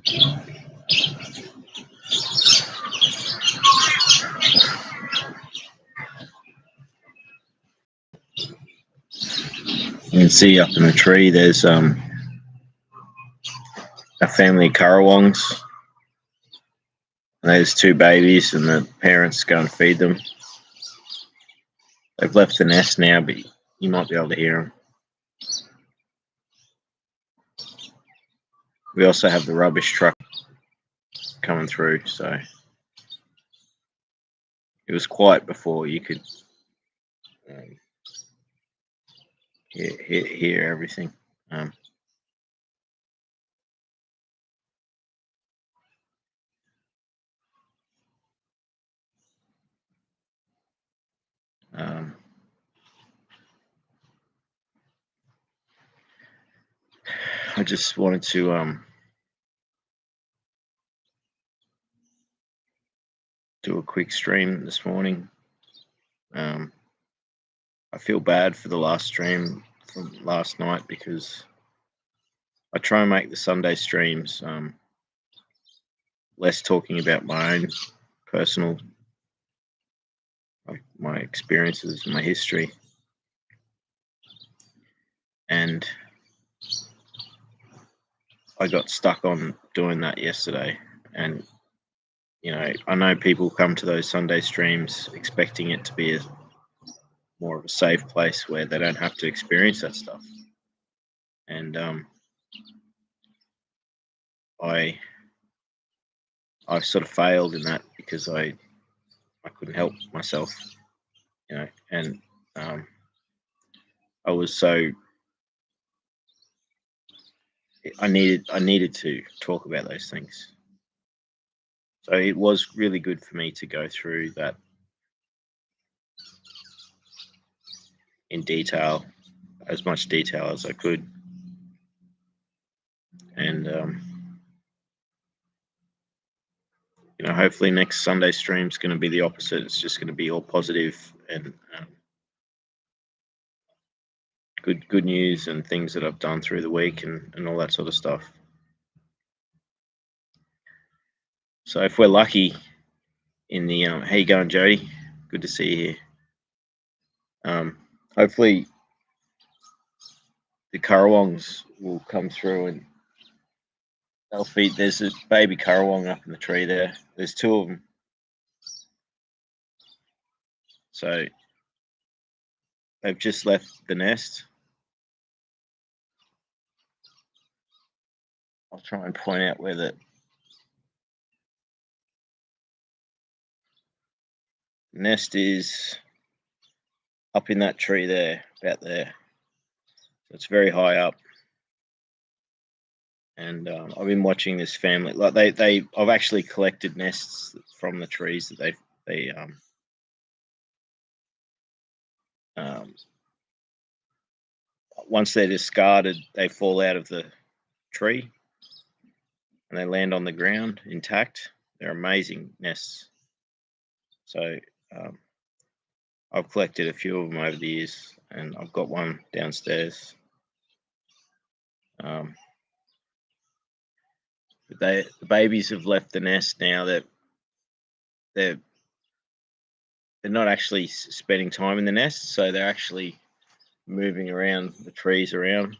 You can see up in the tree there's a family of currawongs. And there's two babies, and the parents go and feed them. They've left the nest now, but you might be able to hear them. We also have the rubbish truck coming through, so it was quiet before. You could hear everything. I just wanted to do a quick stream this morning. I feel bad for the last stream from last night because I try and make the Sunday streams less talking about my own personal, like my experiences, my history, and I got stuck on doing that yesterday. And I know people come to those Sunday streams expecting it to be more of a safe place where they don't have to experience that stuff. And I sort of failed in that because I couldn't help myself, and I was so I needed to talk about those things. So it was really good for me to go through that in detail, as much detail as I could. And hopefully next Sunday stream is going to be the opposite. It's just going to be all positive and good news and things that I've done through the week and all that sort of stuff. So if we're lucky in the how you going, Jody? Good to see you here. Hopefully the currawongs will come through and they'll feed. There's a baby currawong up in the tree there. There's two of them. So they've just left the nest. I'll try and point out where the nest is. Up in that tree there, about there. So it's very high up. And I've been watching this family. Like I've actually collected nests from the trees that they once they're discarded, they fall out of the tree and they land on the ground intact. They're amazing nests. So I've collected a few of them over the years, and I've got one downstairs. The babies have left the nest now. They're not actually spending time in the nest, so they're actually moving around the trees around.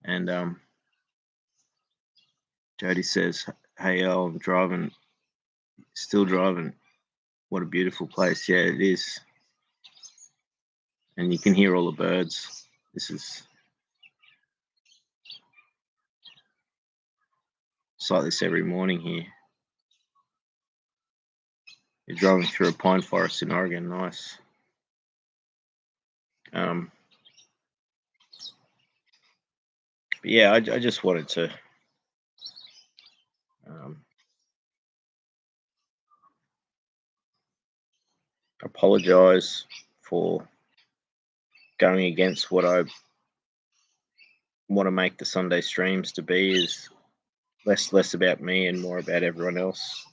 And Jody says, "Hey, I'm driving, still driving. What a beautiful place." Yeah, it is. And you can hear all the birds. It's like this every morning here. You're driving through a pine forest in Oregon. Nice. But yeah, I just wanted to apologize for going against what I want to make the Sunday streams to be, is less about me and more about everyone else.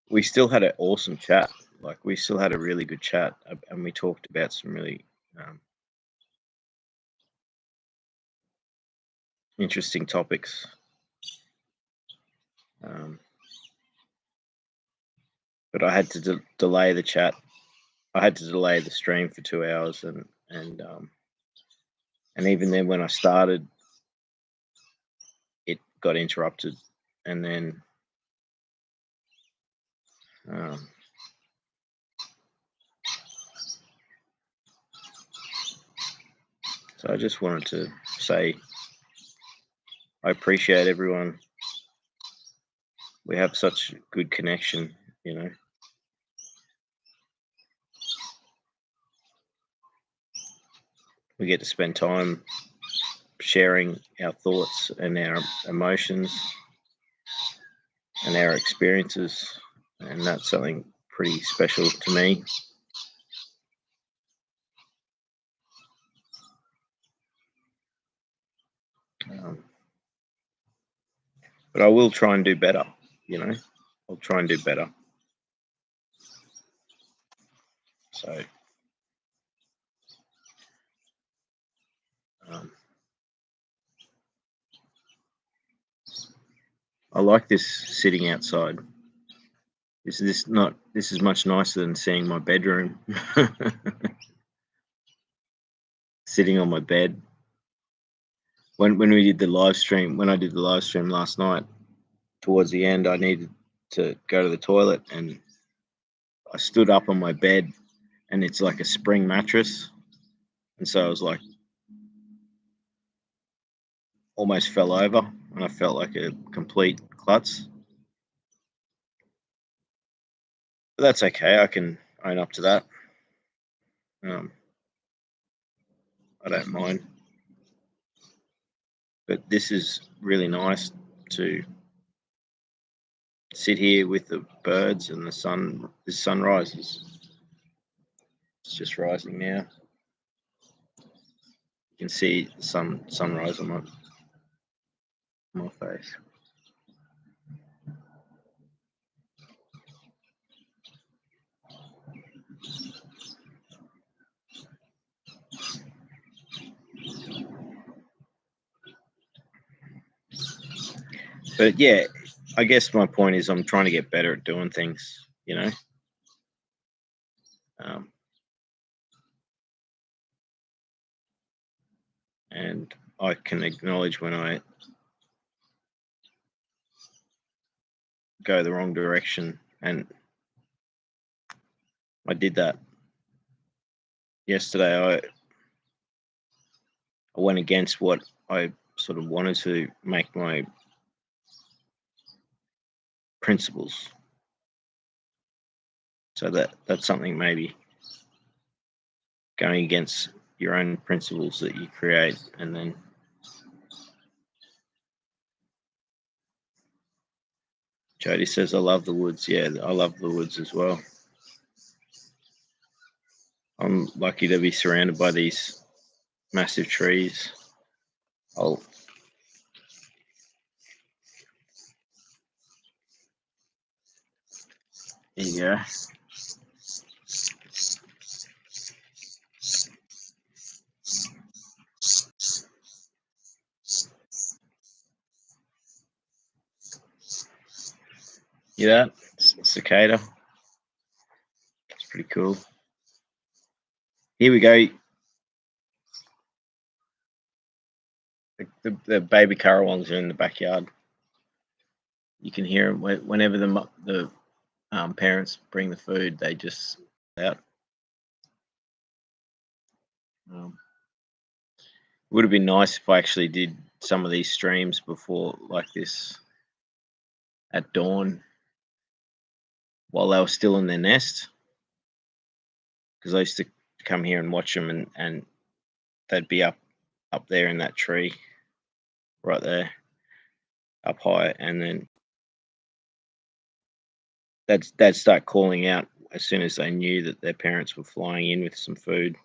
We still had an awesome chat. Like, we still had a really good chat, and we talked about some really interesting topics. But I had to delay the chat. I had to delay the stream for 2 hours, and even then, when I started, it got interrupted, and then so I just wanted to say I appreciate everyone. We have such good connection, you know. We get to spend time sharing our thoughts and our emotions and our experiences, and that's something pretty special to me. But I will try and do better, you know. I'll try and do better. So I like this sitting outside. This is much nicer than seeing my bedroom. Sitting on my bed. When we did the live stream, when I did the live stream last night, towards the end, I needed to go to the toilet, and I stood up on my bed, and it's like a spring mattress, and so I was like almost fell over, and I felt like a complete klutz. But that's okay. I can own up to that. I don't mind. But this is really nice to sit here with the birds and the sun. The sun rises. It's just rising now. You can see the sunrise on my face. But yeah, I guess my point is I'm trying to get better at doing things, you know. And I can acknowledge when I go the wrong direction, and I did that yesterday. I went against what I sort of wanted to make my principles. So that's something, maybe going against your own principles that you create, and then Jody says, I love the woods. Yeah, I love the woods as well. I'm lucky to be surrounded by these massive trees. There you go. Yeah, cicada. It's pretty cool. Here we go. The baby currawongs are in the backyard. You can hear them whenever the parents bring the food. They just out. It would have been nice if I actually did some of these streams before, like this, at dawn, while they were still in their nest, because I used to come here and watch them, and they'd be up there in that tree, right there, up high, and then they'd start calling out as soon as they knew that their parents were flying in with some food,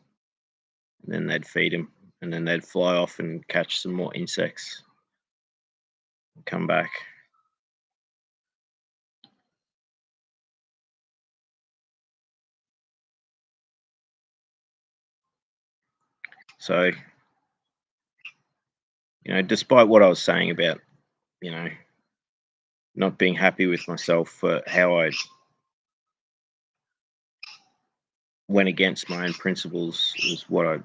and then they'd feed them, and then they'd fly off and catch some more insects and come back. So despite what I was saying about, you know, not being happy with myself for how I went against my own principles, was what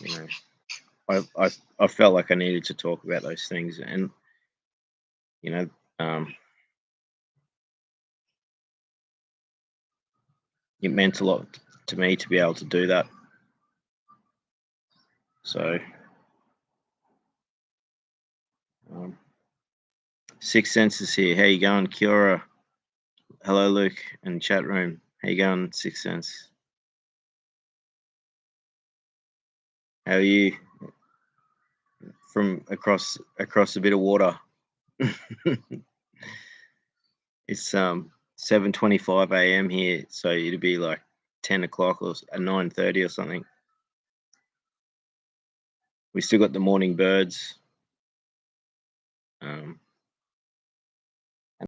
you know, I felt like I needed to talk about those things, and you know, um, it meant a lot to me to be able to do that. So, um, Six Senses here. How you going, Kiora? Hello, Luke, in chat room. How you going, Six Sense? How are you from across a bit of water? It's 7:25 a.m. here, so it'll be like 10 o'clock or 9:30 or something. We still got the morning birds